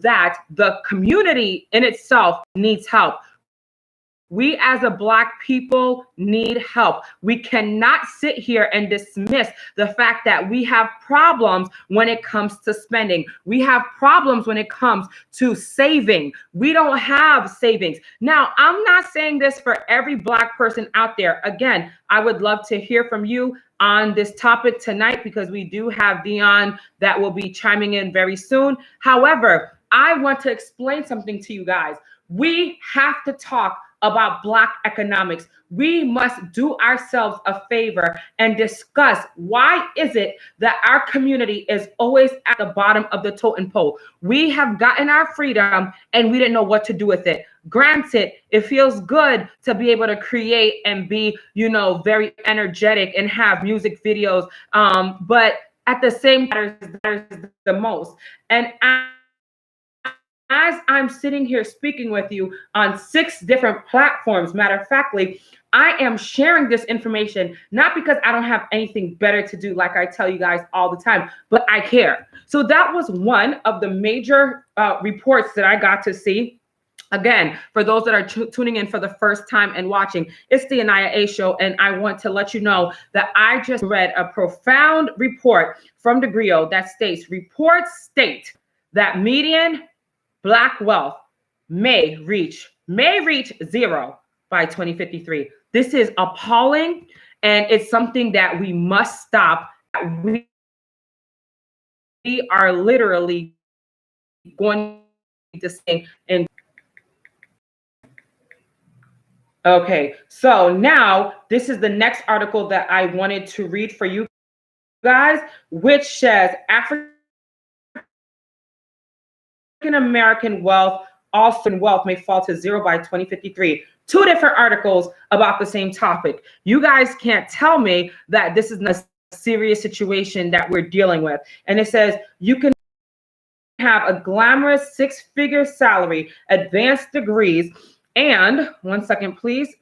that the community in itself needs help. We as a Black people need help. We cannot sit here and dismiss the fact that we have problems when it comes to spending. We have problems when it comes to saving. We don't have savings. Now, I'm not saying this for every Black person out there. Again, I would love to hear from you on this topic tonight because we do have Dion that will be chiming in very soon. However, I want to explain something to you guys. We have to talk about Black economics. We must do ourselves a favor and discuss why is it that our community is always at the bottom of the totem pole. We have gotten our freedom and we didn't know what to do with it. Granted, it feels good to be able to create and be, very energetic and have music videos. But at the same time, that is the most. And as I'm sitting here speaking with you on 6 different platforms, matter of factly, I am sharing this information, not because I don't have anything better to do, like I tell you guys all the time, but I care. So that was one of the major reports that I got to see. Again, for those that are tuning in for the first time and watching, it's the AniYa A show, and I want to let you know that I just read a profound report from the Griot that states, reports state that median Black wealth may reach 0 by 2053. This is appalling, and it's something that we must stop. We are literally going to say. And okay, so now this is the next article that I wanted to read for you guys, which says African American wealth may fall to 0 by 2053. 2 different articles about the same topic. You guys can't tell me that this is a serious situation that we're dealing with. And it says you can have a glamorous 6-figure salary, advanced degrees, and one second, please,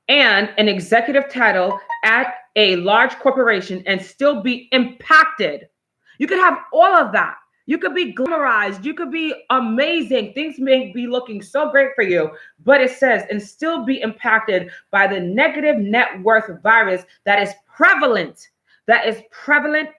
and an executive title at a large corporation and still be impacted. You could have all of that. You could be glamorized. You could be amazing. Things may be looking so great for you, but it says, and still be impacted by the negative net worth virus that is prevalent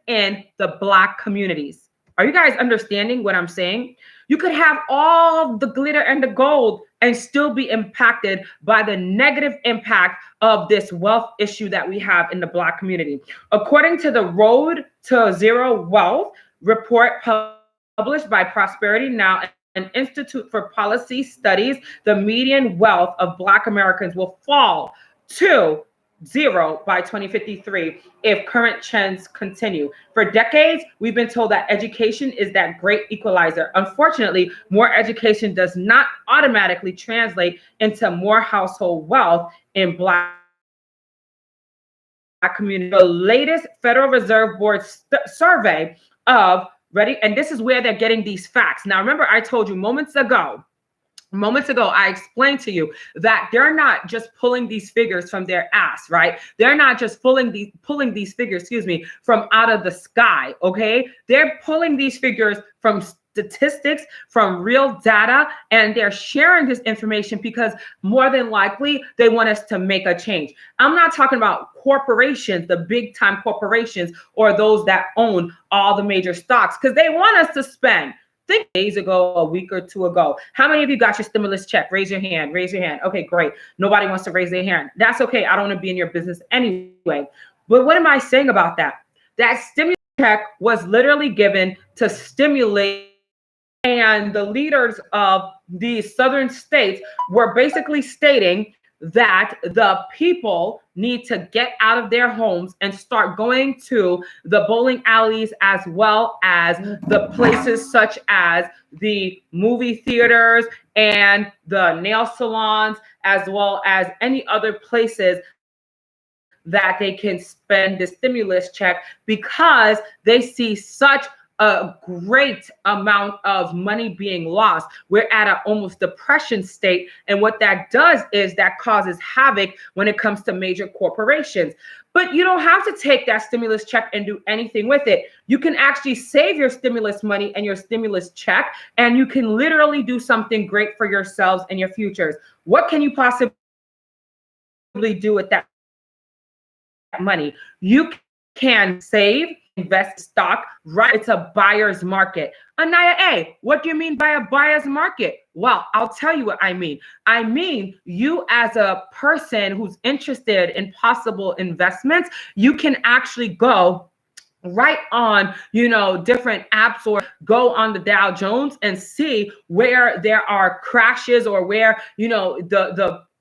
in the Black communities. Are you guys understanding what I'm saying? You could have all the glitter and the gold and still be impacted by the negative impact of this wealth issue that we have in the Black community. According to the Road to Zero Wealth report published by Prosperity Now, an Institute for Policy Studies, the median wealth of Black Americans will fall to 0 by 2053 if current trends continue. For decades, we've been told that education is that great equalizer. Unfortunately, more education does not automatically translate into more household wealth in Black community. The latest Federal Reserve Board survey of and this is where they're getting these facts. Now, remember, I told you moments ago, I explained to you that they're not just pulling these figures from their ass, right? They're not just pulling these figures, from out of the sky, okay? They're pulling these figures from statistics, from real data, and they're sharing this information because more than likely they want us to make a change. I'm not talking about corporations, the big time corporations, or those that own all the major stocks, because they want us to spend. Think days ago, a week or 2 ago. How many of you got your stimulus check? Raise your hand. Raise your hand. Okay, great. Nobody wants to raise their hand. That's okay. I don't want to be in your business anyway. But what am I saying about that? That stimulus check was literally given to stimulate, and the leaders of these southern states were basically stating that the people need to get out of their homes and start going to the bowling alleys, as well as the places such as the movie theaters and the nail salons, as well as any other places that they can spend the stimulus check, because they see such a great amount of money being lost. We're at an almost depression state. And what that does is that causes havoc when it comes to major corporations. But you don't have to take that stimulus check and do anything with it. You can actually save your stimulus money and your stimulus check, and you can literally do something great for yourselves and your futures. What can you possibly do with that money? You can save, invest stock, right? It's a buyer's market. AniYa A, what do you mean by a buyer's market? Well, I'll tell you what I mean. I mean, you as a person who's interested in possible investments, you can actually go right on, different apps or go on the Dow Jones and see where there are crashes or where,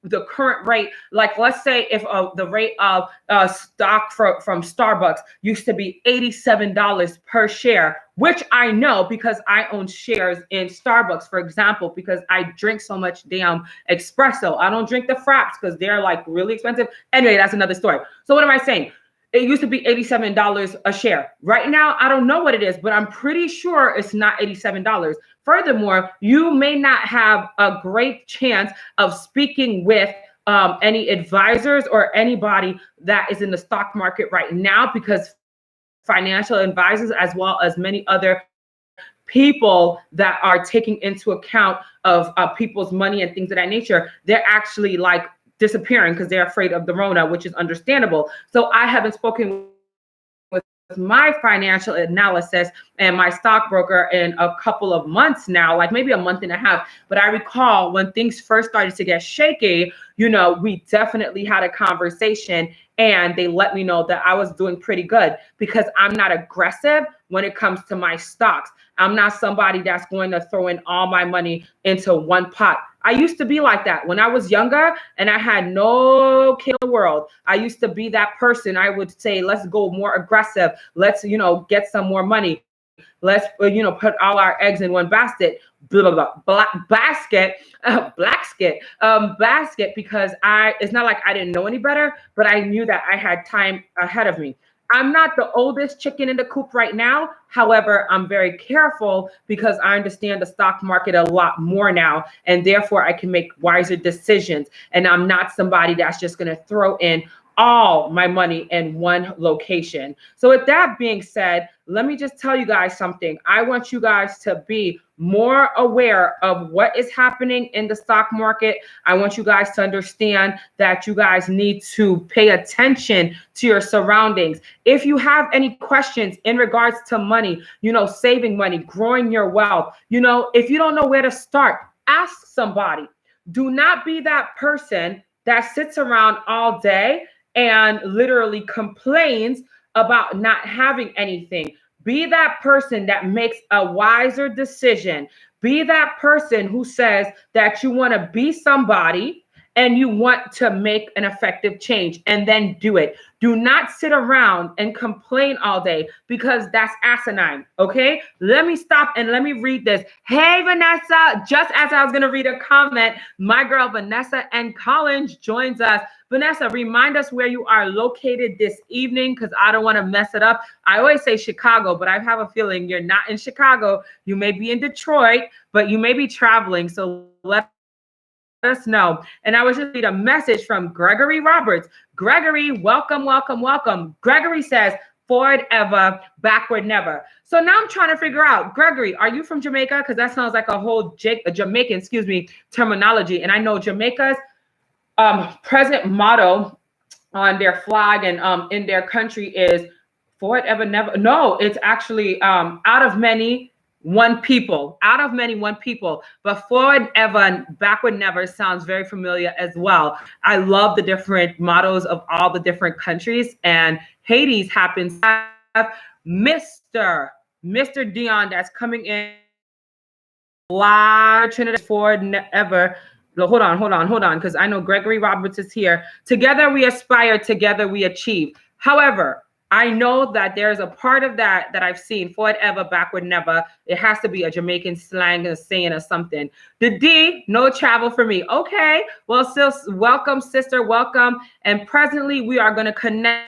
the current rate, like let's say if the rate of stock from Starbucks used to be $87 per share, which I know because I own shares in Starbucks, for example, because I drink so much damn espresso. I don't drink the fraps because they're like really expensive. Anyway, that's another story. So what am I saying? It used to be $87 a share. Right now, I don't know what it is, but I'm pretty sure it's not $87. Furthermore, you may not have a great chance of speaking with any advisors or anybody that is in the stock market right now, because financial advisors, as well as many other people that are taking into account of people's money and things of that nature, they're actually like disappearing because they're afraid of the Rona, which is understandable. So I haven't spoken with my financial analysis and my stockbroker in a couple of months now, like maybe a month and a half. But I recall when things first started to get shaky, we definitely had a conversation and they let me know that I was doing pretty good because I'm not aggressive when it comes to my stocks. I'm not somebody that's going to throw in all my money into one pot. I used to be like that when I was younger and I had no kid in the world. I used to be that person. I would say, let's go more aggressive. Let's, get some more money. Let's, put all our eggs in one basket, basket, because it's not like I didn't know any better, but I knew that I had time ahead of me. I'm not the oldest chicken in the coop right now. However, I'm very careful because I understand the stock market a lot more now, and therefore I can make wiser decisions. And I'm not somebody that's just going to throw in all my money in one location. So with that being said, let me just tell you guys something. I want you guys to be more aware of what is happening in the stock market. I want you guys to understand that you guys need to pay attention to your surroundings. If you have any questions in regards to money, saving money, growing your wealth, if you don't know where to start, ask somebody. Do not be that person that sits around all day and literally complains about not having anything. Be that person that makes a wiser decision. Be that person who says that you want to be somebody and you want to make an effective change, and then do it. Do not sit around and complain all day because that's asinine, okay? Let me stop and let me read this. Hey, Vanessa, just as I was going to read a comment, my girl Vanessa N. Collins joins us. Vanessa, remind us where you are located this evening because I don't want to mess it up. I always say Chicago, but I have a feeling you're not in Chicago. You may be in Detroit, but you may be traveling. So let us know. And I was just reading a message from Gregory Roberts. Gregory, welcome, welcome, welcome. Gregory says, forward ever, backward never. So now I'm trying to figure out, Gregory, are you from Jamaica? Because that sounds like a whole Jamaican, terminology. And I know Jamaica's present motto on their flag and in their country is forward ever, never. No, it's actually out of many, one people, out of many, one people, but forward ever and backward never sounds very familiar as well. I love the different mottos of all the different countries, and Haiti happens to have Mr. Dion that's coming in live. Trinidad forward ever. Hold on, because I know Gregory Roberts is here. Together we aspire, together we achieve. However, I know that there's a part of that I've seen, forward ever, backward never. It has to be a Jamaican slang, a saying or something. The D, no travel for me. Okay, well, sis, welcome, sister, welcome. And presently we are going to connect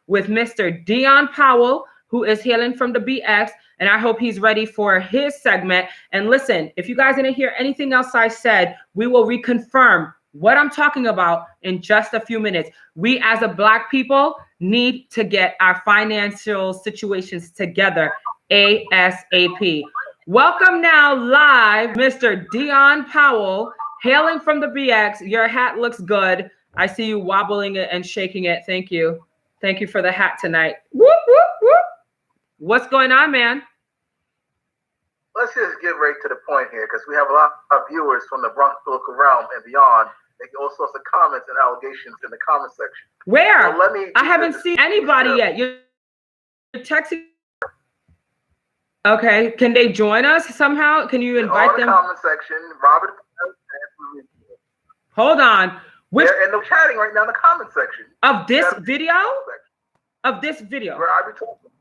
with Mr. Dion Powell, who is hailing from the BX, and I hope he's ready for his segment. And listen, if you guys didn't hear anything else I said, we will reconfirm what I'm talking about in just a few minutes. We as a Black people need to get our financial situations together ASAP. Welcome now live, Mr. Dion Powell, hailing from the BX. Your hat looks good. I see you wobbling it and shaking it. Thank you. Thank you for the hat tonight. Whoop, whoop, whoop. What's going on, man? Let's just get right to the point here, because we have a lot of viewers from the Bronx political realm and beyond making all sorts of comments and allegations in the comment section. Where? So I haven't seen anybody yet. You're texting. Okay. Can they join us somehow? Can you invite them? In the comment section, Robert. Hold on. They're in the chatting right now in the comment section. Of this video? Of this video. Where I be talking.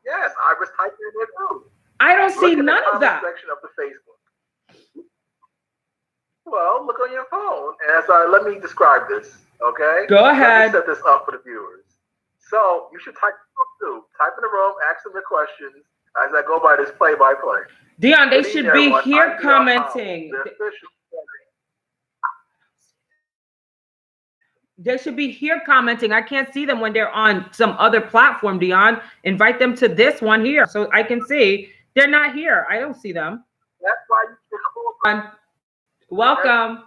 Yes, I was typing it through. I don't see none of that. Section of the Facebook. Well, look on your phone. And let me describe this, okay? Go ahead. Let me set this up for the viewers. So you should type too. Type in the room, ask them the questions as I go by this play-by-play. Dion, they should be here commenting. They should be here commenting. I can't see them when they're on some other platform, Dion. Invite them to this one here so I can see. They're not here. I don't see them. That's why you should call them. Welcome.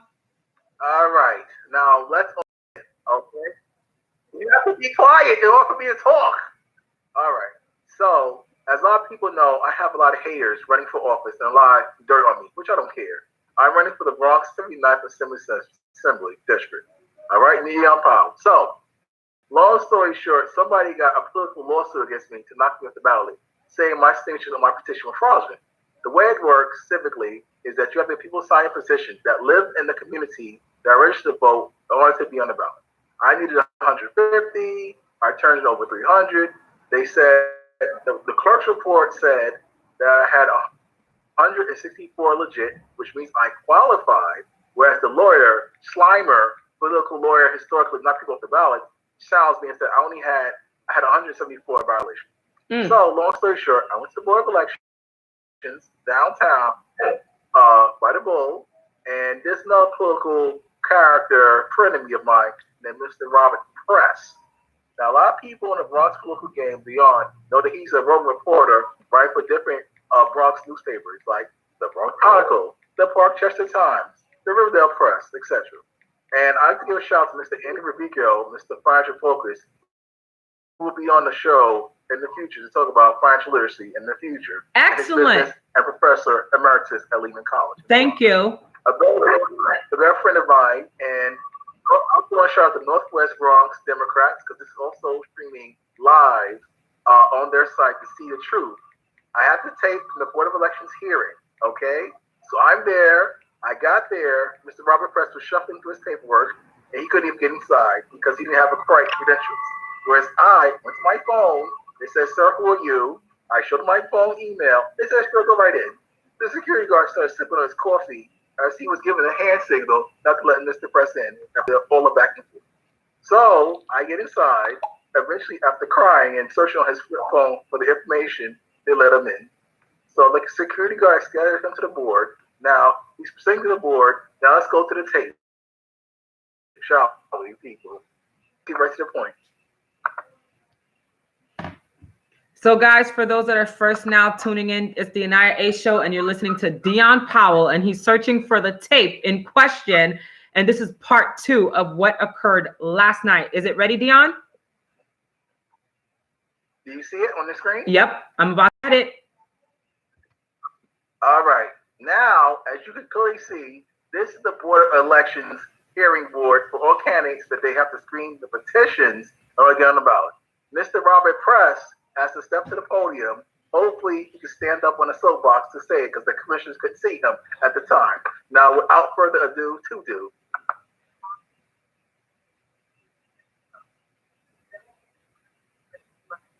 All right. Now, let's open it, okay? You have to be quiet in order for me to talk. All right. So, as a lot of people know, I have a lot of haters running for office and a lot of dirt on me, which I don't care. I'm running for the Bronx 79th Assembly District. All right, Dion Powell. So, long story short, somebody got a political lawsuit against me to knock me off the ballot, saying my signature on my petition was fraudulent. The way it works civically is that you have the people sign a petition that live in the community that are registered to vote in order to be on the ballot. I needed 150. I turned it over 300. They said, the clerk's report said that I had 164 legit, which means I qualified, whereas the lawyer, Slimer, political lawyer, historically knocked people off the ballot, challenged me and said I had 174 violations. So, long story short, I went to the Board of Elections downtown by the Bull, and this another political character, friend of mine, named Mr. Robert Press. Now, a lot of people in the Bronx political game beyond know that he's a roving reporter, right, for different Bronx newspapers like the Bronx Chronicle, the Parkchester Times, the Riverdale Press, etc. And I'd like to give a shout out to Mr. Andy Rubicchio, Mr. Financial Focus, who will be on the show in the future to talk about financial literacy in the future. Excellent. And Professor Emeritus at Lehman College. Thank you. A good friend of mine, and I'm going to shout out to Northwest Bronx Democrats because this is also streaming live on their site to see the truth. I have the tape from the Board of Elections hearing, okay? So I'm there. I got there. Mr. Robert Press was shuffling through his paperwork, and he couldn't even get inside because he didn't have the correct credentials. Whereas I went to my phone. They said, "Sir, who are you?" I showed them my phone email. They said, "Sure, go right in." The security guard started sipping on his coffee as he was giving a hand signal not to let Mr. Press in after all the back and forth. So I get inside. Eventually, after crying and searching on his phone for the information, they let him in. So the security guard scattered him to the board. Now he's saying to the board, "Now let's go to the tape." Shall we, people? Get right to the point. So, guys, for those that are first now tuning in, it's the AniYa A show, and you're listening to Dion Powell, and he's searching for the tape in question. And this is part 2 of what occurred last night. Is it ready, Dion? Do you see it on the screen? Yep, I'm about to hit it. All right. Now, as you can clearly see, this is the Board of Elections hearing board for all candidates that they have to screen the petitions or get on the ballot. Mr. Robert Press has to step to the podium. Hopefully, he can stand up on a soapbox to say it because the commissioners couldn't see him at the time. Now, without further ado,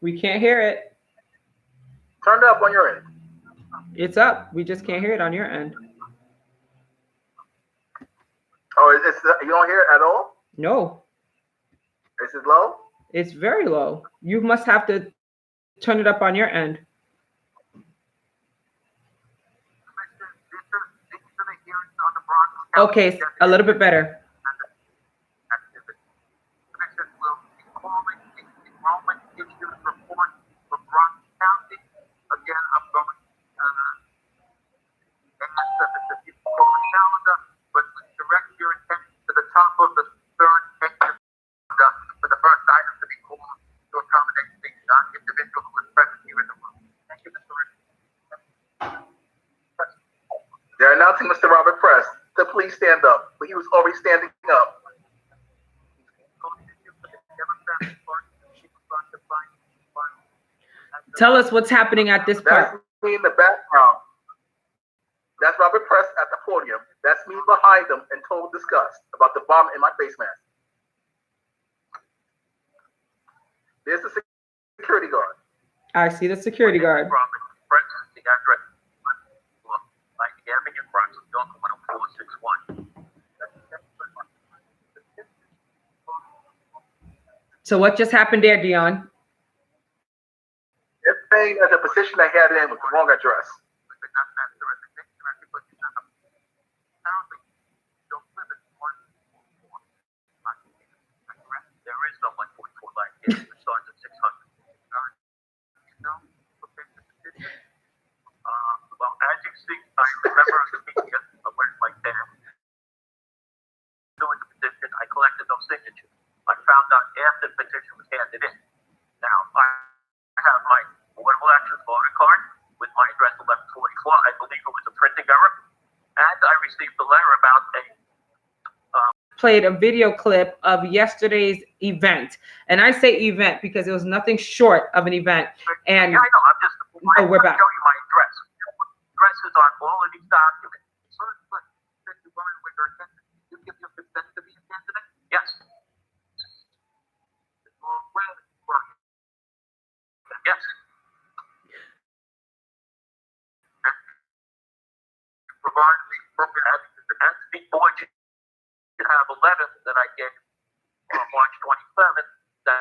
We can't hear it. Turn it up on your end. It's up. We just can't hear it on your end. Oh, you don't hear it at all? No. Is it low? It's very low. You must have to turn it up on your end. Okay, a little bit better. They're announcing Mr. Robert Press to please stand up, but he was already standing up. Tell us what's happening at this part. That's me in the background. That's Robert Press at the podium. That's me behind him in total disgust about the bomb in my face mask. There's the security guard. I see the security guard. So what just happened there, Dion? They're saying that the position they had in was the wrong address. Played a video clip of yesterday's event, and I say event because it was nothing short of an event. And yeah, I know. I'm just. Oh, we're back. Show you my address. Address is on all of these documents. You give your consent to be a candidate? Yes. Yes. Provide the appropriate and the board should have a letter that I get on March 27th that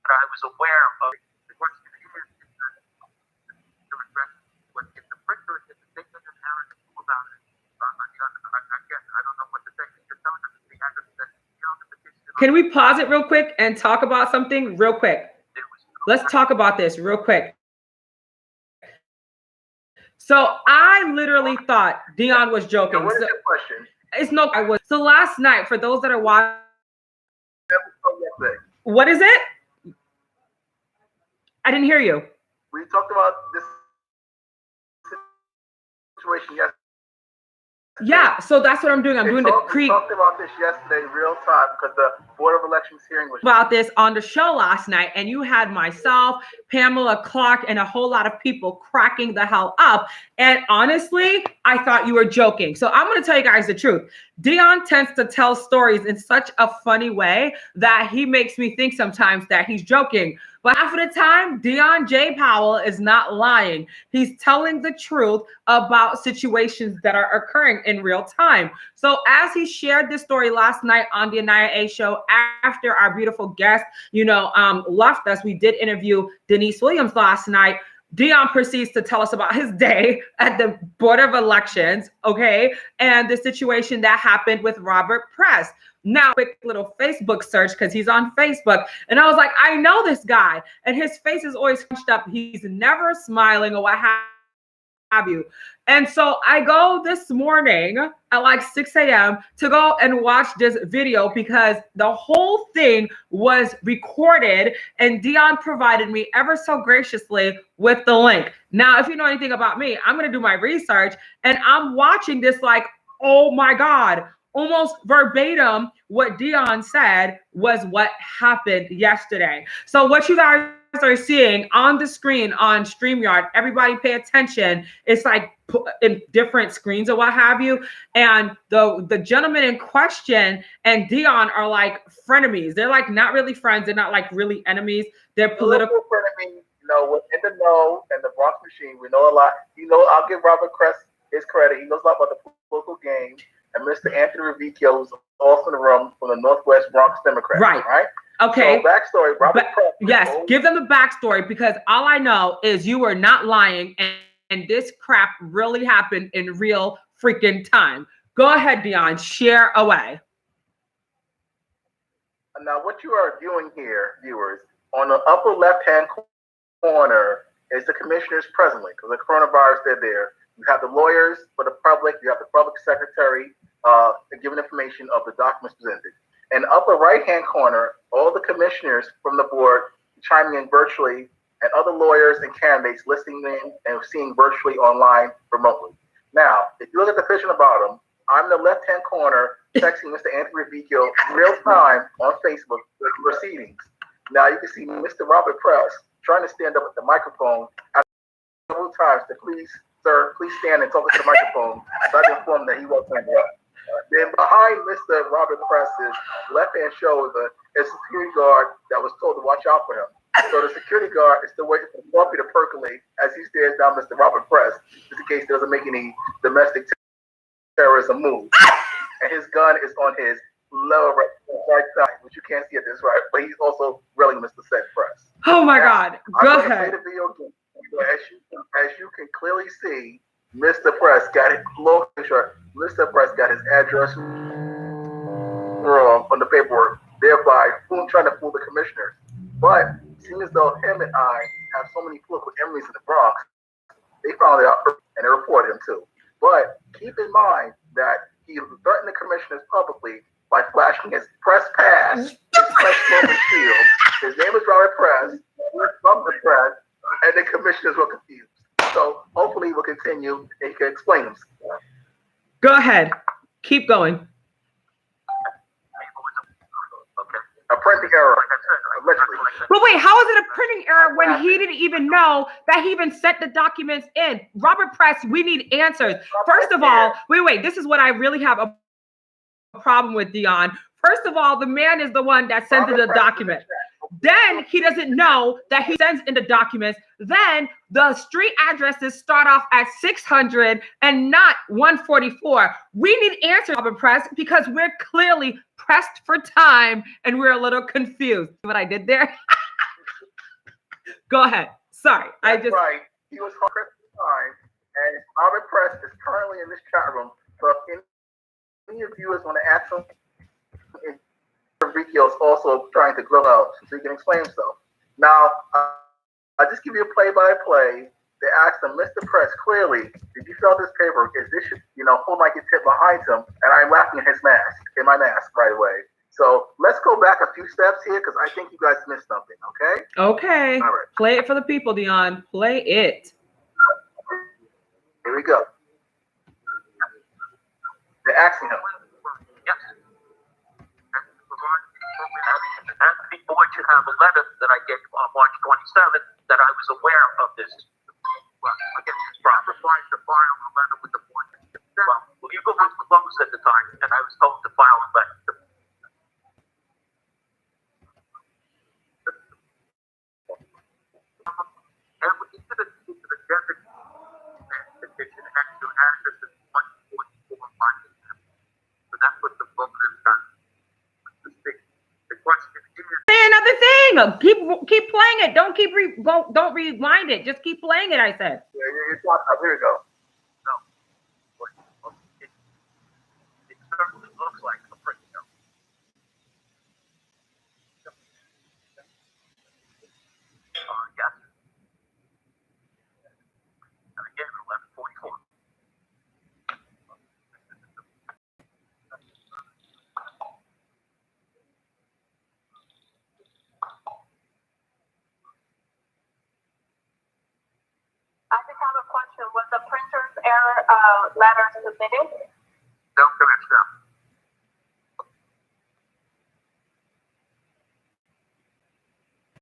I was aware of. The question is, if the printer is the statement and Aaron knew about it, again, I don't know what to say. You're telling us the address that the petition. Can we pause it real quick and talk about something real quick? Let's talk about this real quick. So I literally thought Dion was joking. So what is your question? It's no, I was. So last night, for those that are watching, what is it? I didn't hear you. We talked about this situation yesterday. Yeah, so that's what I'm doing. I'm doing the We talked about this yesterday in real time because the Board of Elections hearing was about this on the show last night, and you had myself, Pamela Clark, and a whole lot of people cracking the hell up. And honestly, I thought you were joking. So I'm going to tell you guys the truth. Dion tends to tell stories in such a funny way that he makes me think sometimes that he's joking. But half of the time, Dion J. Powell is not lying. He's telling the truth about situations that are occurring in real time. So as he shared this story last night on the AniYa A show, after our beautiful guest, left us, we did interview Denise Williams last night. Dion proceeds to tell us about his day at the Board of Elections, okay, and the situation that happened with Robert Press. Now, quick little Facebook search because he's on Facebook. And I was like, I know this guy. And his face is always hunched up. He's never smiling or what have you. And so I go this morning at like 6 a.m. to go and watch this video because the whole thing was recorded and Dion provided me ever so graciously with the link. Now, if you know anything about me, I'm going to do my research and I'm watching this like, oh my God. Almost verbatim, what Dion said was what happened yesterday. So what you guys are seeing on the screen on StreamYard, everybody pay attention. It's like in different screens or what have you. And the gentleman in question and Dion are like frenemies. They're like not really friends. They're not like really enemies. They're political frenemies. We're in the know and the Bronx machine. We know a lot. I'll give Robert Press his credit. He knows a lot about the political game. And Mr. Anthony Revicchio was also in the room from the Northwest Bronx Democrats. Right. Okay. So backstory, Robert Press. Yes, give them the backstory, because all I know is you were not lying, and this crap really happened in real freaking time. Go ahead, Dion, share away. Now, what you are viewing here, viewers, on the upper left-hand corner is the commissioners presently, because the coronavirus, they're there. You have the lawyers for the public, you have the public secretary giving information of the documents presented. In the upper right-hand corner, all the commissioners from the board chiming in virtually, and other lawyers and candidates listening in and seeing virtually online remotely. Now, if you look at the picture on the bottom, I'm in the left-hand corner texting Mr. Anthony Revicchio real time on Facebook with proceedings. Now you can see Mr. Robert Press trying to stand up at the microphone several times to please, sir, please stand and talk to the microphone. So I can inform that he wasn't interrupt. Then behind Mr. Robert Press's left-hand shoulder is a security guard that was told to watch out for him. So the security guard is still waiting for the coffee to percolate as he stares down Mr. Robert Press, just in case he doesn't make any domestic terrorism move. And his gun is on his lower right side, which you can't see at this right, but he's also grilling Mr. Said Press. Oh my God. Go ahead. Play the video game. As you can clearly see, Mr. Press got it. Mr. Press got his address wrong on the paperwork, thereby trying to fool the commissioners. But seeing as though him and I have so many political enemies in the Bronx, they found it out and they reported him too. But keep in mind that he threatened the commissioners publicly by flashing his press pass, his press moment shield. His name is Robert Press, he's from the press, and the commissioners were confused. So hopefully he will continue and he can explain himself. Go ahead. Keep going. A printing error, allegedly. But wait, how is it a printing error when he didn't even know that he even sent the documents in? Robert Press, we need answers. First of all, wait, this is what I really have a problem with, Dion. First of all, the man is the one that sent in the document. Then he doesn't know that he sends in the documents. Then the street addresses start off at 600 and not 144. We need answers, Robert Press, because we're clearly pressed for time and we're a little confused. What I did there? Go ahead. Sorry. That's right. He was pressed for time, and Robert Press is currently in this chat room. So if any of you viewers want to ask him, Revicchio is also trying to grill out so he can explain himself. Now, I'll just give you a play-by-play. They asked him, Mr. Press, clearly, did you fill this paper? Is this, hold like a tip behind him? And I'm laughing at his mask, in my mask, by the way. So let's go back a few steps here because I think you guys missed something, okay? Okay. All right. Play it for the people, Dion. Play it. Here we go. They're asking him. And the board should have a letter that I get on March 27th that I was aware of this. Well, I guess it's proper. Required to file a letter with the board. Well, you go was closed at the time, and I was told to file a letter. And we did it to the designation petition and to access the 144 finding. So that's what the vote has done. The question is, Say another thing. Keep playing it. Don't don't rewind it. Just keep playing it. I said. Yeah, here we go. no. It certainly looks like a pretty no. Yes. And again, 11:44. I just have a question. Was the printer's error letter submitted? No, Commissioner.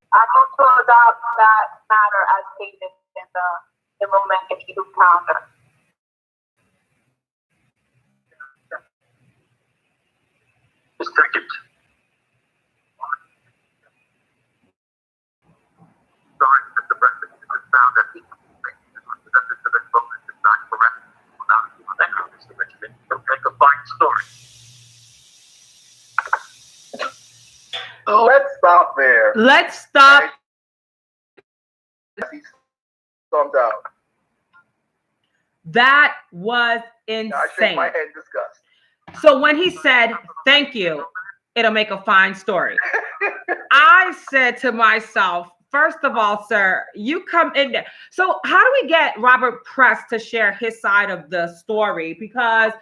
I move to adopt that matter as stated in the enrollment and YouTube calendar. Second. Sorry, Mr. President, it was found that the information that was presented to the vote is not correct. Thank you, Mr. Richmond. You'll make a fine story. Let's stop there. Let's stop. He stormed out. That was I shake my insane. head in disgust. So when he said, thank you, it'll make a fine story. I said to myself, first of all, sir, you come in there. So how do we get Robert Press to share his side of the story? Because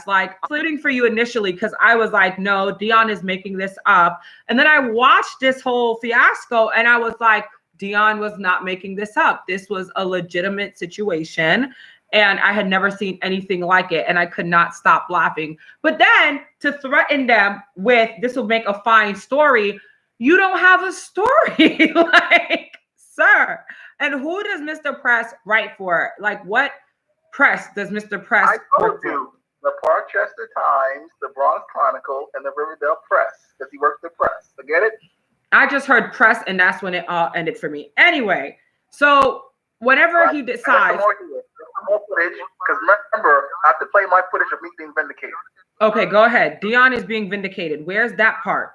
like including for you initially, because I was like, no, Dion is making this up. And then I watched this whole fiasco and I was like, Dion was not making this up. This was a legitimate situation. And I had never seen anything like it. And I could not stop laughing. But then to threaten them with this will make a fine story, you don't have a story. Like, sir. And who does Mr. Press write for? Like, what press does Mr. Press I told work for? you, the Parkchester Times, the Bronx Chronicle, and the Riverdale Press, because he worked the press. I get it? I just heard press, and that's when it all ended for me. Anyway, so whenever he decides. More footage, because remember, I have to play my footage of me being vindicated. Okay, go ahead. Dion is being vindicated. Where's that part?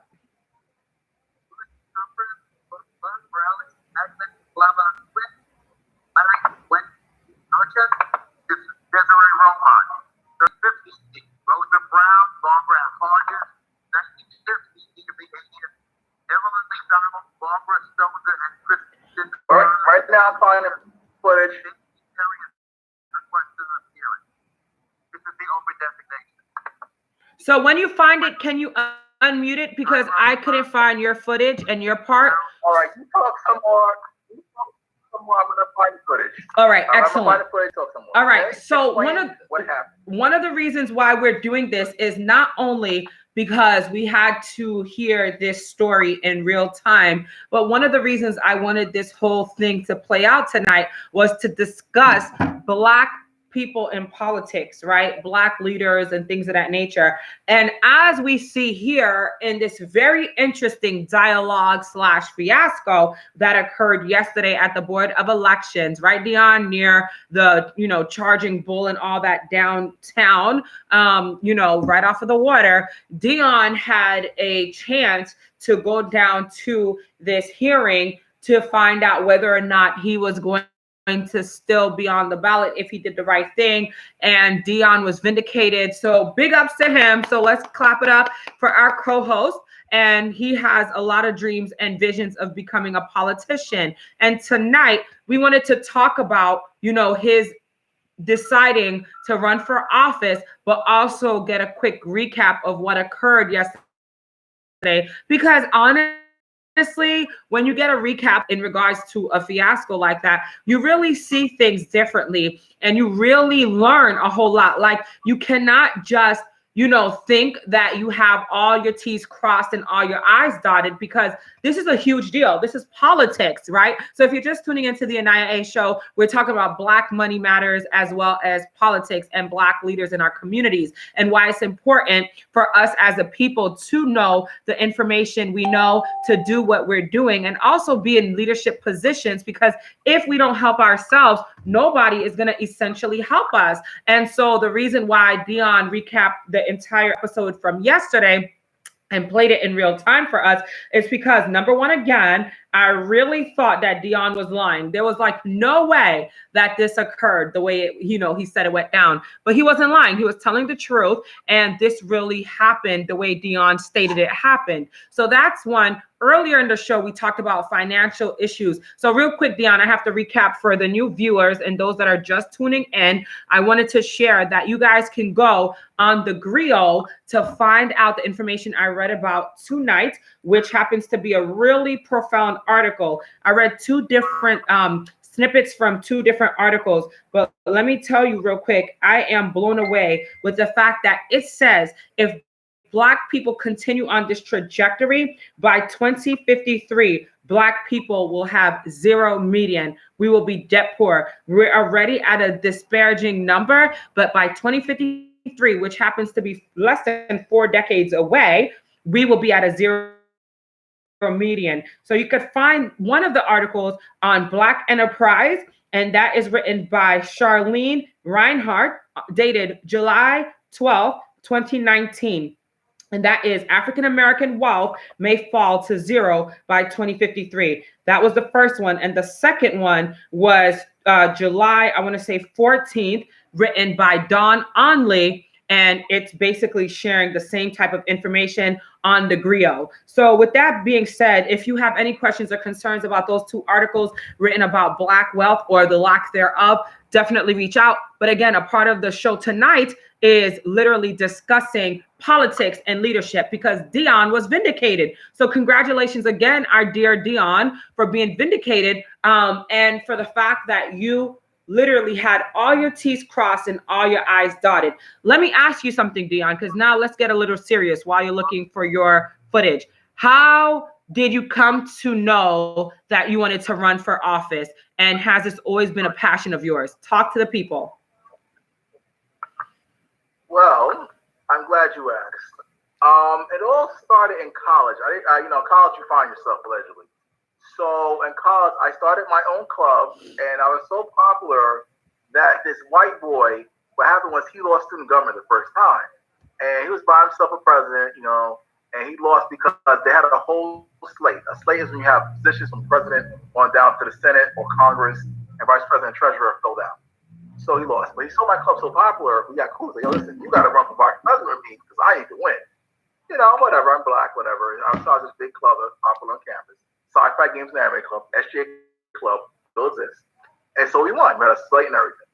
Right now, I'm finding footage. So when you find it, can you unmute it? Because I couldn't find your footage and your part. All right, you talk some more. I'm gonna find footage. All right, I'm excellent. gonna find footage, talk some more. All right, okay? so What happened? One of the reasons why we're doing this is not only because we had to hear this story in real time, but one of the reasons I wanted this whole thing to play out tonight was to discuss Black people in politics, right? Black leaders and things of that nature. And as we see here in this very interesting dialogue / fiasco that occurred yesterday at the Board of Elections, right, Dion, near the, Charging Bull and all that downtown, right off of the water, Dion had a chance to go down to this hearing to find out whether or not he was going to still be on the ballot if he did the right thing. And Dion was vindicated. So big ups to him. So let's clap it up for our co-host. And he has a lot of dreams and visions of becoming a politician. And tonight we wanted to talk about, his deciding to run for office, but also get a quick recap of what occurred yesterday. Because honestly, when you get a recap in regards to a fiasco like that, you really see things differently and you really learn a whole lot. Like, you cannot just, think that you have all your T's crossed and all your I's dotted, because this is a huge deal. This is politics, right? So if you're just tuning into the AniYa A show, we're talking about Black money matters as well as politics and Black leaders in our communities, and why it's important for us as a people to know the information we know to do what we're doing and also be in leadership positions, because if we don't help ourselves, nobody is going to essentially help us. And so the reason why Dion recapped the entire episode from yesterday and played it in real time for us is because, number one, again, I really thought that Dion was lying. There was like no way that this occurred the way he said it went down, but he wasn't lying. He was telling the truth. And this really happened the way Dion stated it happened. So that's one. Earlier in the show, we talked about financial issues. So real quick, Dion, I have to recap for the new viewers and those that are just tuning in. I wanted to share that you guys can go on the Griot to find out the information I read about tonight, which happens to be a really profound article. I read two different snippets from two different articles, but let me tell you real quick, I am blown away with the fact that it says if Black people continue on this trajectory, by 2053, Black people will have zero median. We will be debt poor. We're already at a disparaging number, but by 2053, which happens to be less than 4 decades away, we will be at a zero median. So you could find one of the articles on Black Enterprise, and that is written by Charlene Reinhardt, dated July 12, 2019. And that is African American wealth may fall to zero by 2053. That was the first one. And the second one was July, I want to say 14th, written by Don Onley. And it's basically sharing the same type of information on the griot. So with that being said, if you have any questions or concerns about those two articles written about Black wealth or the lack thereof, definitely reach out. But again, a part of the show tonight is literally discussing politics and leadership because Dion was vindicated. So congratulations again, our dear Dion, for being vindicated and for the fact that you literally had all your T's crossed and all your I's dotted. Let me ask you something, Dion, because now let's get a little serious while you're looking for your footage. How did you come to know that you wanted to run for office? And has this always been a passion of yours? Talk to the people. Well, I'm glad you asked. It all started in college. College you find yourself allegedly. So in college, I started my own club, and I was so popular that this white boy, what happened was he lost student government the first time, and he was by himself a president, and he lost because they had a whole slate. A slate is when you have positions from president on down to the Senate or Congress, and vice president and treasurer filled out. So he lost. But he saw my club so popular, we got cool. Like, yo, listen, you got to run for vice president with me because I need to win. Whatever, I'm black, whatever. I saw this big club that's popular on campus. Sci-Fi Games and Anime Club, SGA Club, still exists. And so we won. We had a slate and everything.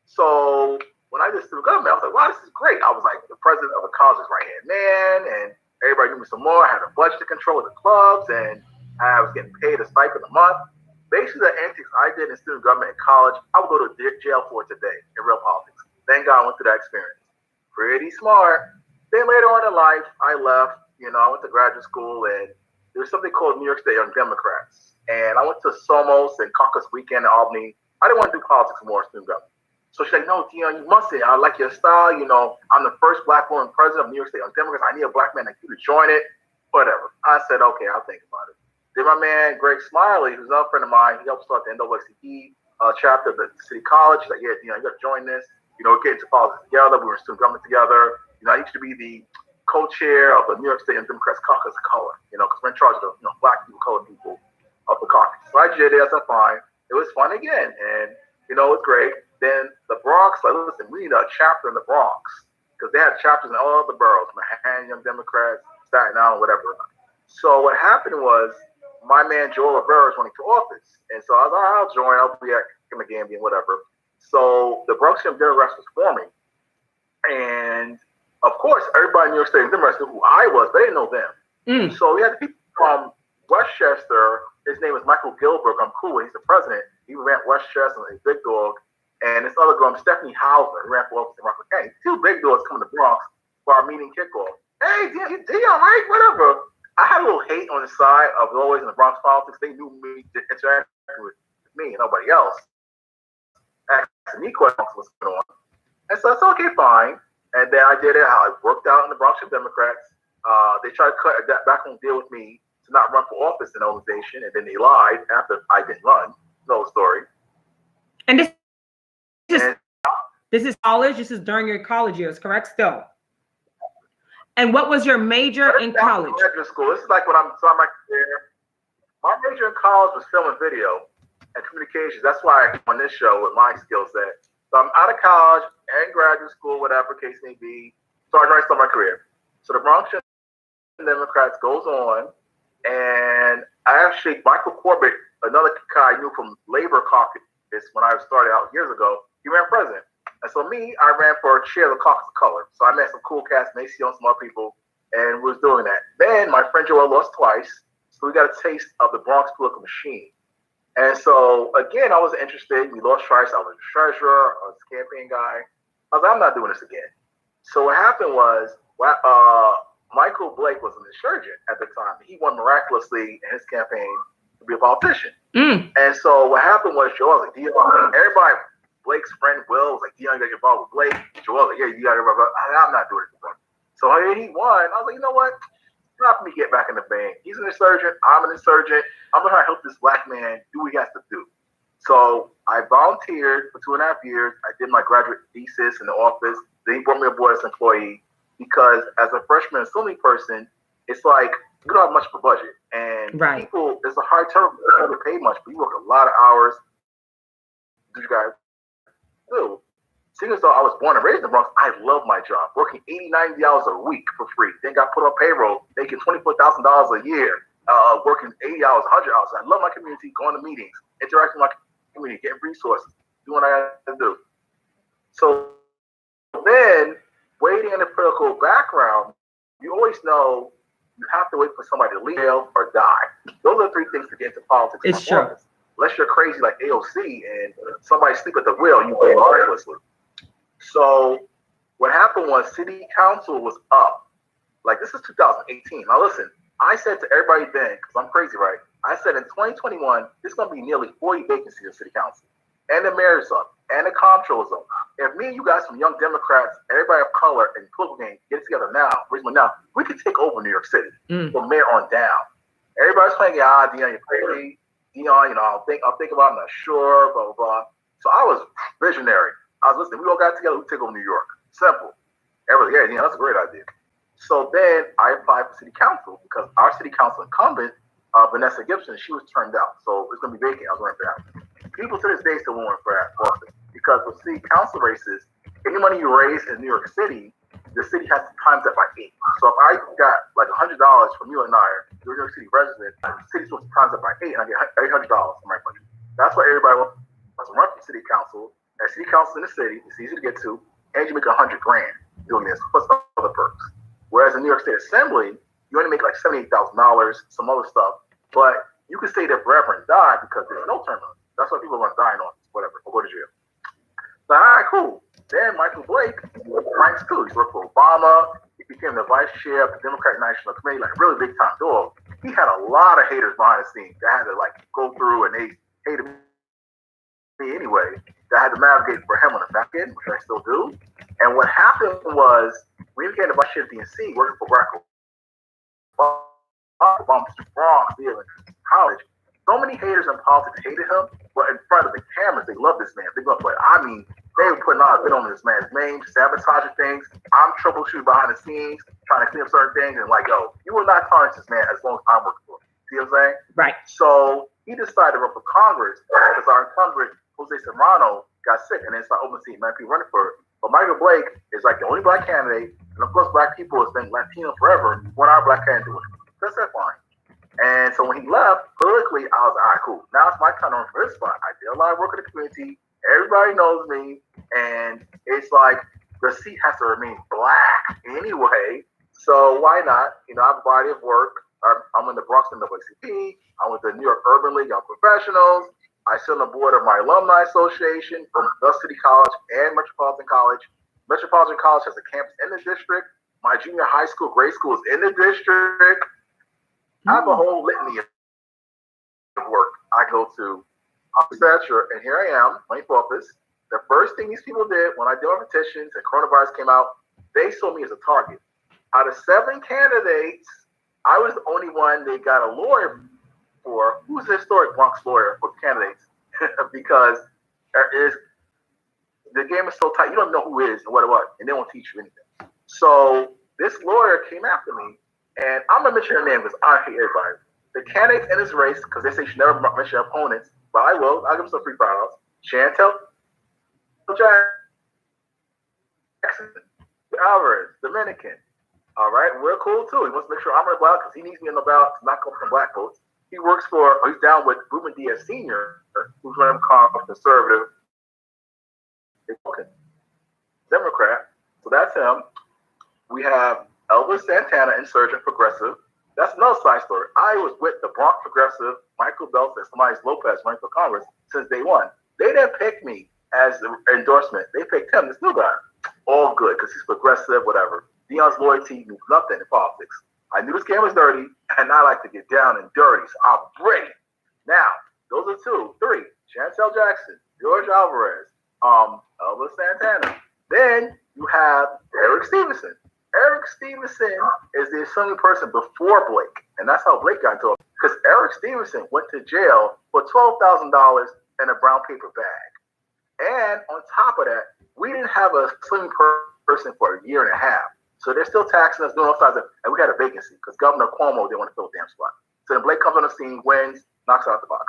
So when I did student government, I was like, wow, this is great. I was like the president of the college's right-hand man, and everybody knew me some more. I had a budget to control the clubs, and I was getting paid a stipend a month. Basically, the antics I did in student government in college, I would go to jail for today in real politics. Thank God I went through that experience. Pretty smart. Then later on in life, I left. I went to graduate school, and there was something called New York State Young Democrats. And I went to Somos and Caucus Weekend in Albany. I didn't want to do politics more, student government. So she's like, no, Dion, you must say, I like your style. I'm the first black woman president of New York State Young Democrats. I need a black man like you to join it. Whatever. I said, okay, I'll think about it. Then my man, Greg Smiley, who's another friend of mine, he helped start the NAACP chapter of the city college. He's like, yeah, you got to join this. Get into politics together. We were in student government together. I used to be the co-chair of the New York State Young Democrats Caucus of Color, because we're in charge of the black people, colored people of the caucus. So I did it. I said, fine. It was fun again. And, it was great. Then the Bronx, like, listen, we need a chapter in the Bronx because they had chapters in all the boroughs, Manhattan, Young Democrats, Staten Island, whatever. So what happened was my man Joel Rivera was running for office. And so I was like, I'll join. I'll be at McGambie and whatever. So the Bronx Young Democrats was forming. And of course, everybody in New York State Democrats knew who I was. They didn't know them. So we had people from Westchester. His name is Michael Gilbert. I'm cool with. He's the president. He ran Westchester, a big dog. And this other girl, Stephanie Hauser, who ran for office in Rockland County. Two big dogs coming to Bronx for our meeting kickoff. Hey, Dion, right? Whatever. I had a little hate on the side of always in the Bronx politics. They knew me to interact with me and nobody else. Asking me questions what's going on. And so I said, okay, fine. And then I did it how I worked out in the Bronx Democrats. They tried to cut that backroom deal with me to not run for office in the organization, and then they lied after I didn't run. No story. And this is college. This is during your college years, correct? Still. And what was your major in college? Graduate school. This is like when I'm starting my career. My major in college was film and video and communications. That's why I'm on this show with my skill set. So I'm out of college and graduate school, whatever case may be. So I started my career. So the Bronx Democrats goes on, and I actually, Michael Corbett, another guy I knew from Labor Caucus when I started out years ago, he ran president. And so I ran for chair of the Caucus of Color. So I met some cool cats, Macy and some other people, and was doing that. Then my friend Joel lost twice, so we got a taste of the Bronx political machine. And so, again, I was interested. We lost twice. I was the treasurer. I was the campaign guy. I was like, I'm not doing this again. So what happened was Michael Blake was an insurgent at the time. He won miraculously in his campaign to be a politician. And so what happened was Joel was like, Dion, everybody, Blake's friend Will was like, Dion, you got to get involved with Blake. Joel was like, yeah, you got to get involved. I'm not doing it. So he won. I was like, you know what? It's not for me to get back in the band. He's an insurgent. I'm an insurgent. I'm going to help this black man do what he has to do. So I volunteered for 2.5 years. I did my graduate thesis in the office. Then he brought me aboard as an employee. because as a freshman assembly person, it's like you don't have much of a budget, and people, it's a hard term. You don't get paid much, but you work a lot of hours. Do you guys do? Seeing as though I was born and raised in the Bronx, I love my job. Working 80, 90 hours a week for free. Then got put on payroll, making $24,000 a year, working 80 hours, 100 hours. I love my community, going to meetings, interacting with my community, getting resources, doing what I got to do. So then, waiting in the political background, you always know you have to wait for somebody to leave or die. Those are the three things to get into politics. It's true. Unless you're crazy like AOC and somebody sleep at the wheel, you blame recklessly. So what happened was city council was up. Like, this is 2018. Now listen, I said to everybody then, because I'm crazy, right? I said in 2021, there's going to be nearly 40 vacancies in city council. And the mayor's up. And the comptroller's up. If me and you guys, some young Democrats, everybody of color and political game get together now, we could take over New York City from mayor on down. Everybody's playing, Dion, you're crazy. Dion, I'll think about it, I'm not sure, blah, blah, blah. So I was visionary. I was listening. We all got together. We take over New York. Simple. Everybody, that's a great idea. So then I applied for city council because our city council incumbent, Vanessa Gibson, she was turned out. So it's going to be vacant. I was running for that. People to this day still want for that office because with city council races, any money you raise in New York City, the city has to times that by 8. So if I got like $100 from you and I, you're a New York City resident, the city's supposed to times that by 8, and I get $800 from my budget. That's why everybody wants to run for city council. And city council in the city, it's easy to get to, and you make $100,000 doing this, plus other perks. Whereas in New York State Assembly, you only make like $78,000, some other stuff, but you can stay there forever and die because there's no term limit. That's why people want to die in office, whatever, or go to jail. So, all right, cool. Then Michael Blake ranks too. He's worked for Obama. He became the vice chair of the Democratic National Committee, like a really big time dog. He had a lot of haters behind the scenes that had to like go through, and they hated me anyway. That I had to navigate for him on the back end, which I still do. And what happened was, we became the vice chair of DNC, working for Barack Obama, Bronx, college. So many haters in politics hated him, but in front of the cameras, they love this man. They love, but I mean, they were putting out a bit on this man's name, sabotaging things. I'm troubleshooting behind the scenes, trying to clean up certain things, and like, yo, you will not tarnish this man as long as I'm working for him. See what I'm saying? Right. So he decided to run for Congress because our incumbent, Jose Serrano, got sick, and then started open seat, man, people running for it. But Michael Blake is like the only black candidate, and of course, black people has been Latino forever. When our black candidate was, that's fine. And so when he left, politically, I was like, all right, cool. Now it's my turn on for this spot. I did a lot of work in the community. Everybody knows me. And it's like the seat has to remain black anyway. So why not? I have a body of work. I'm in the Bronx NAACP. I'm with the New York Urban League Young Professionals. I sit on the board of my alumni association from the City College and Metropolitan College. Metropolitan College has a campus in the district. My junior high school, grade school is in the district. I have a whole litany of work I go to. Stature, and here I am, running for office. The first thing these people did when I did my petitions and coronavirus came out, they saw me as a target. Out of 7 candidates, I was the only one they got a lawyer for. Who's the historic Bronx lawyer for candidates? Because the game is so tight, you don't know who is and what, and they won't teach you anything. So this lawyer came after me. And I'm going to mention her name because I hate everybody. The candidates in this race, because they say she never mention her opponents, but I will. I'll give them some free shout-outs. Chantel Jackson, Alvarez, Dominican. All right, we're cool too. He wants to make sure I'm on the ballot because he needs me on the ballot to knock off some black votes. He's down with Ruben Diaz Sr., who's running for conservative Democrat. So that's him. We have Elvis Santana, insurgent progressive. That's another side story. I was with the Bronx progressive, Michael Belts, and Samaje Lopez running for Congress since day one. They didn't pick me as the endorsement. They picked him, this new guy. All good, because he's progressive, whatever. Dion's loyalty means nothing in politics. I knew this game was dirty, and I like to get down and dirty, so I'm ready. Now, those are 2. 3, Chantel Jackson, George Alvarez, Elvis Santana. Then you have Eric Stevenson. Eric Stevenson is the assembly person before Blake, and that's how Blake got into it. Because Eric Stevenson went to jail for $12,000 in a brown paper bag. And on top of that, we didn't have a assembly person for a year and a half. So they're still taxing us, doing all sides of, and we had a vacancy because Governor Cuomo didn't want to fill the damn spot. So then Blake comes on the scene, wins, knocks out the box.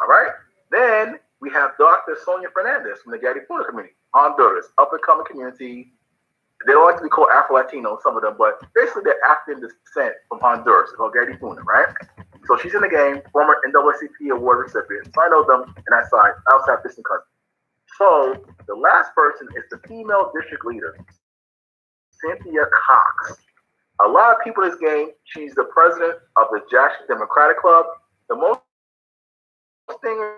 All right. Then we have Dr. Sonia Fernandez from the Gary Puna community, Honduras, up and coming community. They don't like to be called Afro-Latino, some of them, but basically they're African descent from Honduras, called Gary Puna, right? So she's in the game, former NAACP award recipient. So I know them in that side. I also have distant cousins. So the last person is the female district leader, Cynthia Cox. A lot of people in this game, she's the president of the Jackson Democratic Club. The most thing,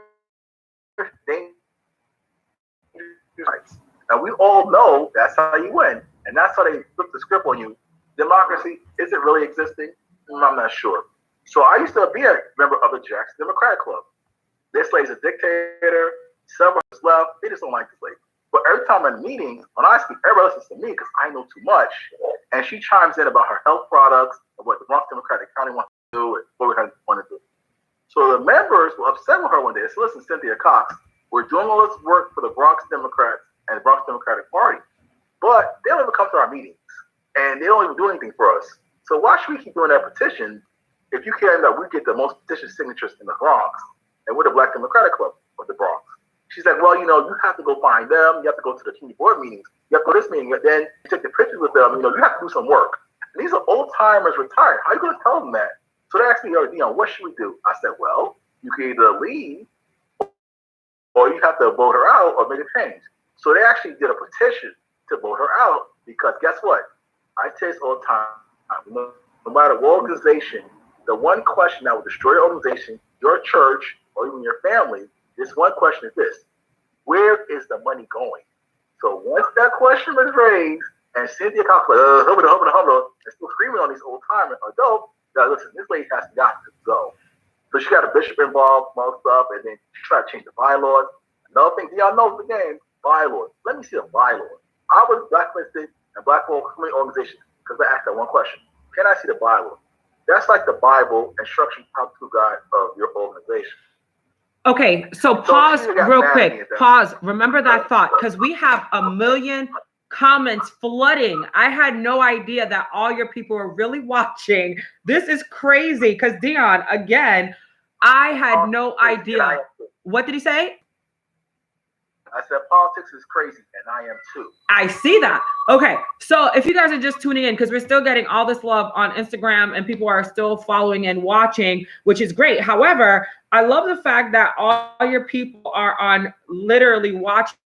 and we all know that's how you win. And that's how they flip the script on you. Democracy, is it really existing? I'm not sure. So I used to be a member of the Jackson Democratic Club. This lady's a dictator. Several left. They just don't like this lady. But every time in meetings, when I speak, everybody listens to me because I know too much. And she chimes in about her health products and what the Bronx Democratic County wants to do and what we want to do. So the members were upset with her one day. They said, listen, Cynthia Cox, we're doing all this work for the Bronx Democrats and the Bronx Democratic Party. But they don't even come to our meetings, and they don't even do anything for us. So why should we keep doing that petition if you care that we get the most petition signatures in the Bronx, and we're the Black Democratic Club of the Bronx? She's like, well, you have to go find them. You have to go to the community board meetings. You have to go to this meeting, and then you take the pictures with them. You have to do some work. And these are old timers retired. How are you going to tell them that? So they asked me, what should we do? I said, well, you can either leave, or you have to vote her out or make a change. So they actually did a petition to vote her out, because guess what? I say this all the time. No matter what organization, the one question that will destroy your organization, your church, or even your family, this one question is this: where is the money going? So once that question was raised, and Cynthia Cox and still screaming on these old timers adults, that listen, this lady has got to go. So she got a bishop involved, most stuff, and then she tried to change the bylaws. Another thing, y'all know the game, bylaws. Let me see the bylaws. I was blacklisted in Black Community Organization because I asked that one question. Can I see the Bible? That's like the Bible instruction how-to guide of your organization. Okay, so pause real quick. Pause. Remember that thought, because we have a million comments flooding. I had no idea that all your people were really watching. This is crazy, because Dion, again, I had no idea. What did he say? I said politics is crazy, and I am too. I see that. Okay, so if you guys are just tuning in, because we're still getting all this love on Instagram and people are still following and watching, which is great. However, I love the fact that all your people are on literally watching.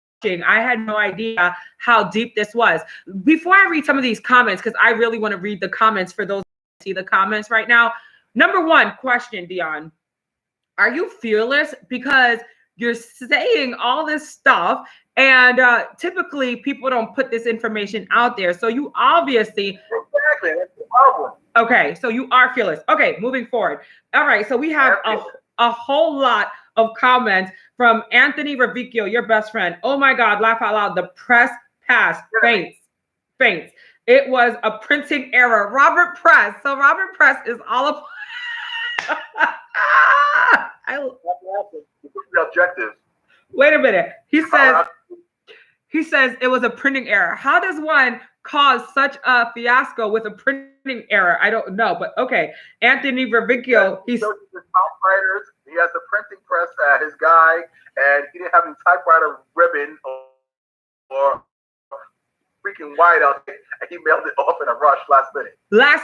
I had no idea how deep this was. Before I read some of these comments, because I really want to read the comments for those who see the comments right now. Number one question, Dion, are you fearless? Because you're saying all this stuff, and typically people don't put this information out there. So you obviously... Exactly, that's the problem. Okay, so you are fearless. Okay, moving forward. All right, so we have a whole lot of comments from Anthony Ravicchio, your best friend. Oh my God, laugh out loud. The press pass, faints. It was a printing error. Robert Press. So Robert Press is all of... Objective. Wait a minute. He says it was a printing error. How does one cause such a fiasco with a printing error? I don't know, but okay. Anthony Ravicchio, he has a printing press at his guy, and he didn't have any typewriter ribbon or freaking white out there, and he mailed it off in a rush last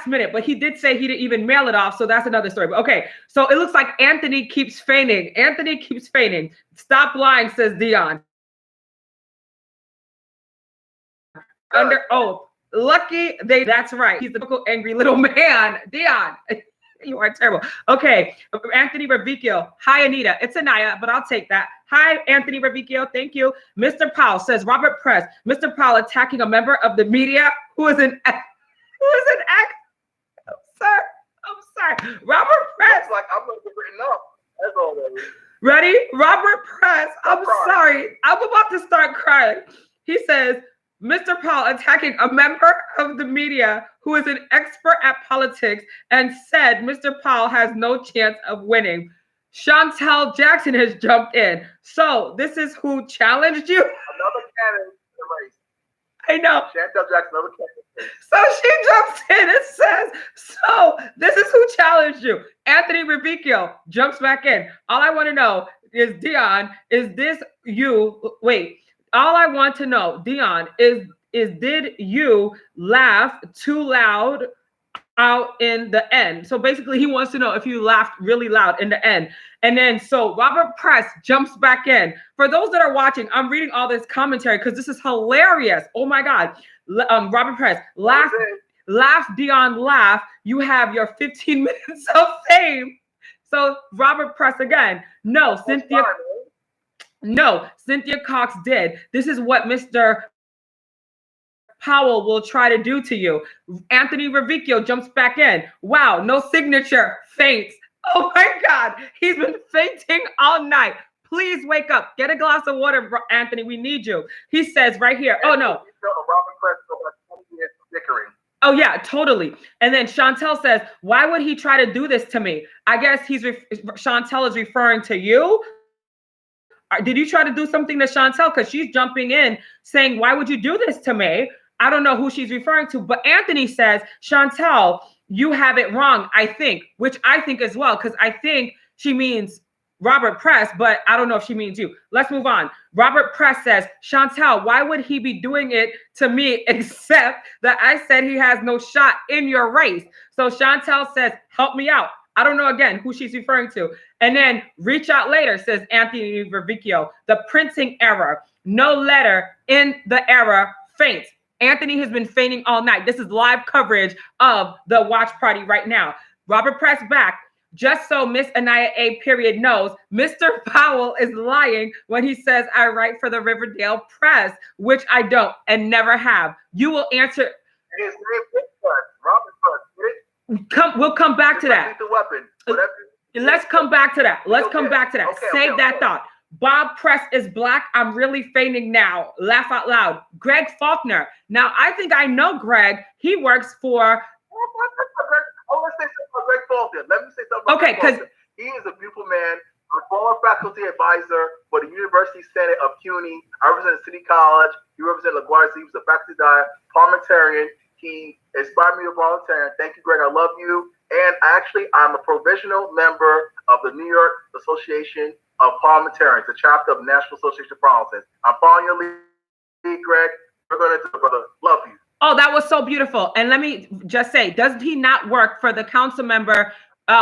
minute. But he did say he didn't even mail it off, so that's another story. But okay, so it looks like Anthony keeps feigning. Stop lying, says Dion. Under oath. Lucky that's right. He's the angry little man. Dion, you are terrible. Okay, Anthony Ravicchio. Hi, Anita. It's AniYa, but I'll take that. Hi, Anthony Ravicchio. Thank you. Mr. Powell says, Robert Press. Mr. Powell attacking a member of the media who is an ex. I'm sorry. Robert Press. Like I'm going to get written up. That's all that is. Ready? Robert Press. I'm sorry. I'm about to start crying. He says, Mr. Powell attacking a member of the media who is an expert at politics and said Mr. Powell has no chance of winning. Chantel Jackson has jumped in. So this is who challenged you? Another candidate in the race. I know. Chantel Jackson, never catch. So she jumps in and says, so this is who challenged you. Anthony Revicchio jumps back in. All I want to know is, Dion, is this you? Wait, all I want to know, Dion, is did you laugh too loud out in the end? So basically he wants to know if you laughed really loud in the end. And then so Robert Press jumps back in. For those that are watching, I'm reading all this commentary because this is hilarious. Oh my God. Robert Press, laugh, Dion, laugh. You have your 15 minutes of fame. So Robert Press again. No, Cynthia Cox did. This is what Mr. Powell will try to do to you. Anthony Revicchio jumps back in. Wow, no signature, faints. Oh my God, he's been fainting all night. Please wake up. Get a glass of water, Anthony. We need you. He says right here. Oh no. Robert Press for like 20 years bickering. Oh yeah, totally. And then Chantel says, why would he try to do this to me? I guess Chantel is referring to you. Did you try to do something to Chantel? Because she's jumping in saying, why would you do this to me? I don't know who she's referring to, but Anthony says, Chantel, you have it wrong, I think, which I think as well, because I think she means Robert Press, but I don't know if she means you. Let's move on. Robert Press says, Chantel, why would he be doing it to me except that I said he has no shot in your race? So Chantel says, help me out. I don't know, again, who she's referring to. And then reach out later, says Anthony Revicchio. The printing error. No letter in the error. Faints. Anthony has been fainting all night. This is live coverage of the watch party right now. Robert Press back. Just so Miss AniYa A period knows, Mr. Powell is lying when he says I write for the Riverdale Press, which I don't and never have. You will answer. His name is Robert Press. We'll come back to that. Let's come back to that. Let's come back to that. Save that thought. Bob Press is black. I'm really fainting now. Laugh out loud. Greg Faulkner. Now, I think I know Greg. He works for... I want to say something about Greg Faulkner. Let me say something about Greg Faulkner. He is a beautiful man, a former faculty advisor for the University Senate of CUNY. I represent City College. He represented LaGuardia. He was a faculty parliamentarian. He inspired me to volunteer. Thank you, Greg. I love you. And actually, I'm a provisional member of the New York Association of Parliamentarians, the chapter of the National Association of Parliamentarians. I'm following your lead, Greg. We're going to do it, brother. Love you. Oh, that was so beautiful. And let me just say, does he not work for the council member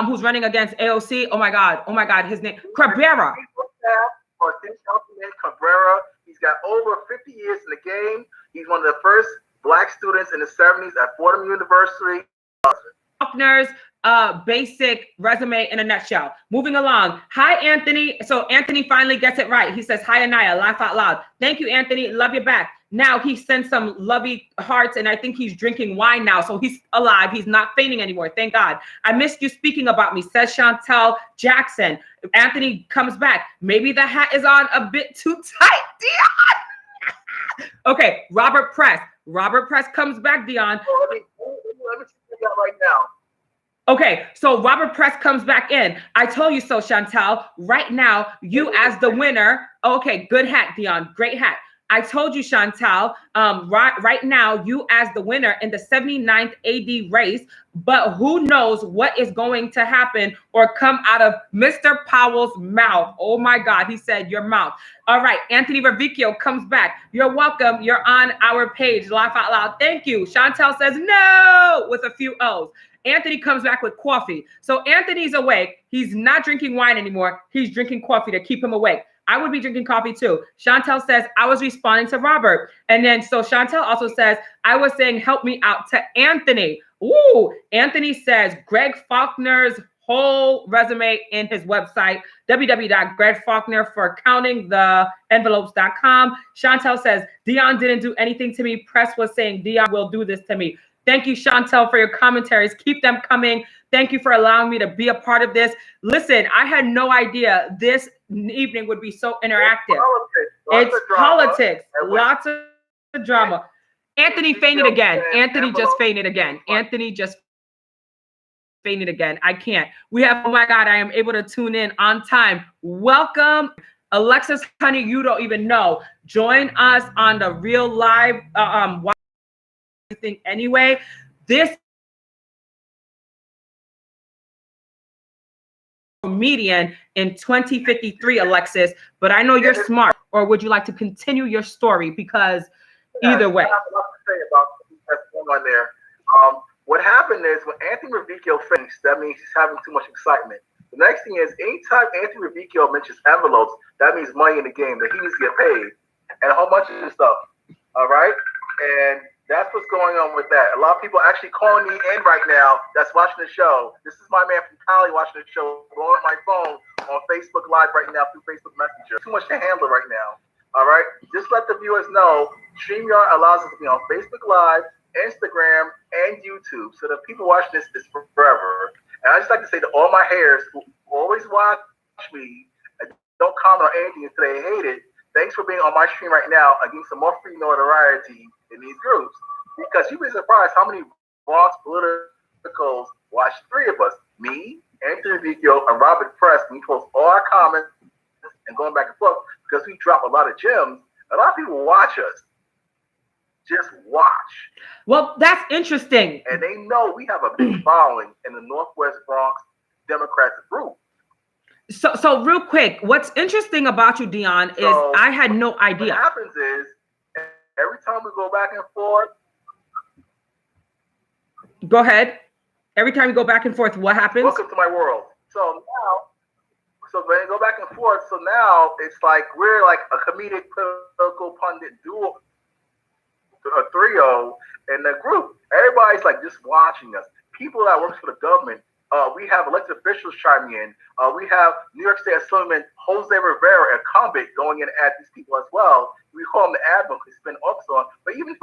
who's running against AOC? Oh my God, his name, Cabrera. Cabrera. He's got over 50 years in the game. He's one of the first Black students in the 70s at Fordham University. Faulkner's basic resume in a nutshell. Moving along. Hi, Anthony. So Anthony finally gets it right. He says, hi, AniYa. Laugh out loud. Thank you, Anthony. Love you back. Now he sends some lovey hearts, and I think he's drinking wine now. So he's alive. He's not fainting anymore. Thank God. I missed you speaking about me, says Chantel Jackson. Anthony comes back. Maybe the hat is on a bit too tight, Dion. Okay, Robert Press. Robert Press comes back, Dion. Let me see that right now. Okay, so Robert Press comes back in. I told you so, Chantel. Right now, you as the winner. Okay, good hat, Dion. Great hat. I told you, Chantel, right now, you as the winner in the 79th AD race, but who knows what is going to happen or come out of Mr. Powell's mouth. Oh my God, he said your mouth. All right, Anthony Revicchio comes back. You're welcome. You're on our page. Laugh out loud. Thank you. Chantel says no with a few O's. Anthony comes back with coffee. So Anthony's awake. He's not drinking wine anymore. He's drinking coffee to keep him awake. I would be drinking coffee too. Chantel says, I was responding to Robert. And then so Chantel also says, I was saying, help me out to Anthony. Ooh, Anthony says, Greg Faulkner's whole resume in his website, www.gregfaulknerforcountingtheenvelopes.com. Chantel says, Dion didn't do anything to me. Press was saying Dion will do this to me. Thank you, Chantel, for your commentaries. Keep them coming. Thank you for allowing me to be a part of this. Listen, I had no idea this evening would be so interactive. It's politics. Lots of drama. Anthony fainted again. Anthony just fainted again. Anthony just fainted again. I can't. We have, oh my God, I am able to tune in on time. Welcome. Alexis, honey, you don't even know. Join us on the real live thing anyway. This comedian in 2053, Alexis, but I know you're smart. Or would you like to continue your story? Because either way. I have a lot to say about what's going on there. What happened is when Anthony Revicchio finished, that means he's having too much excitement. The next thing is anytime Anthony Revicchio mentions envelopes, that means money in the game, that he needs to get paid. And a whole bunch of stuff. All right? And that's what's going on with that. A lot of people actually calling me in right now that's watching the show. This is my man from Cali watching the show, blowing up my phone on Facebook Live right now through Facebook Messenger. Too much to handle right now. All right? Just let the viewers know StreamYard allows us to be on Facebook Live, Instagram, and YouTube. So the people watching this is forever. And I just like to say to all my haters who always watch me and don't comment on anything until they hate it, thanks for being on my stream right now and getting some more free notoriety in these groups. Because you'd be surprised how many Bronx politicals watch three of us. Me, Anthony Revicchio, and Robert Press. We post all our comments and going back and forth because we drop a lot of gems. A lot of people watch us. Just watch. Well, that's interesting. And they know we have a big following in the Northwest Bronx Democrats group. So real quick, what's interesting about you, Dion, is I had no idea. What happens is every time we go back and forth. Go ahead. Every time you go back and forth, what happens? Welcome to my world. So when they go back and forth, so now it's like we're like a comedic political pundit duo, a trio in the group. Everybody's like just watching us. People that works for the government. We have elected officials chiming in. We have New York State Assemblyman Jose Rivera, a convict, going in at these people as well. We call him the admiral because he's been officer on. But even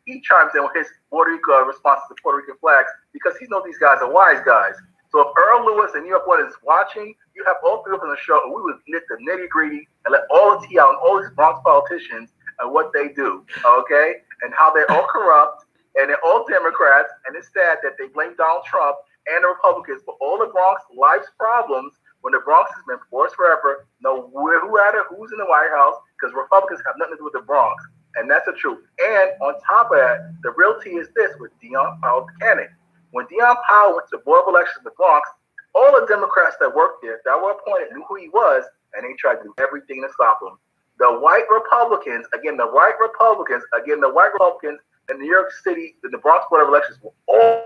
he chimes in with his Puerto Rico responses to Puerto Rican flags because he knows these guys are wise guys. So if Earl Lewis and New York One is watching, you have all three of them on the show, and we would get the nitty-gritty and let all the tea out on all these Bronx politicians and what they do, okay? And how they're all corrupt, and they're all Democrats, and it's sad that they blame Donald Trump and the Republicans for all the Bronx life's problems when the Bronx has been forced forever. No who's in the White House because Republicans have nothing to do with the Bronx. And that's the truth. And on top of that, the real tea is this with Dion Powell Buchanan. When Dion Powell went to the Board of Elections in the Bronx, all the Democrats that worked there, that were appointed, knew who he was, and they tried to do everything to stop him. The white Republicans in New York City, in the Bronx Board of Elections were all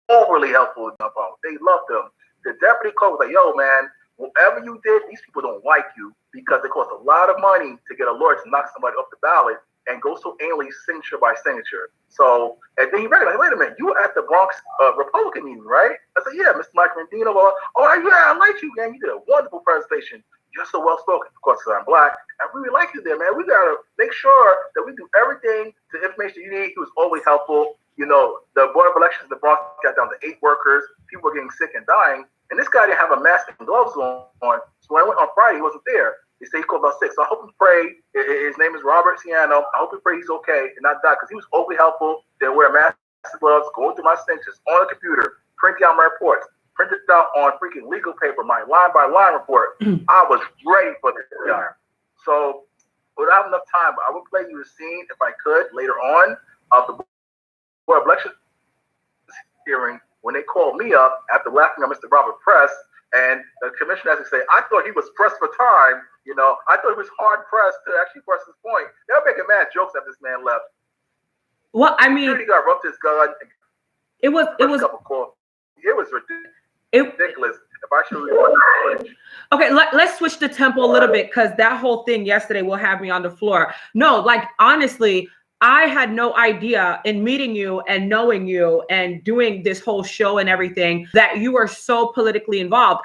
overly helpful with Dion Powell. They loved him. The deputy clerk was like, yo, man, whatever you did, these people don't like you because it costs a lot of money to get a lawyer to knock somebody off the ballot and go so anally signature by signature. So, and then he recognized, wait a minute, you were at the Bronx Republican meeting, right? I said, yeah, Mr. Mike Rendino. Oh, yeah, I like you, man. You did a wonderful presentation. You're so well-spoken. Of course, I'm black. I really like you there, man. We got to make sure that we do everything, the information you need. He was always helpful. You know, the Board of Elections in the Bronx got down to 8 workers. People were getting sick and dying. And this guy didn't have a mask and gloves on. So when I went on Friday, he wasn't there. They say he called about 6. So I hope and pray. His name is Robert Ciano. I hope and pray he's okay and not die because he was overly helpful. They wear masks and gloves, going through my signatures on the computer, printing out my reports, printed out on freaking legal paper, my line-by-line report. I was ready for this guy. So we don't have enough time, but I would play you a scene, if I could, later on of the Board of Elections hearing when they called me up after laughing at Mr. Robert Press, and the commissioner has to say, I thought he was pressed for time. You know, I thought he was hard pressed to actually press his point. They were making mad jokes after this man left. Well, I mean, he got rubbed his gun. It was ridiculous. If I should rewind. Okay, let's switch the tempo a little bit because that whole thing yesterday will have me on the floor. No, like honestly, I had no idea in meeting you and knowing you and doing this whole show and everything that you are so politically involved.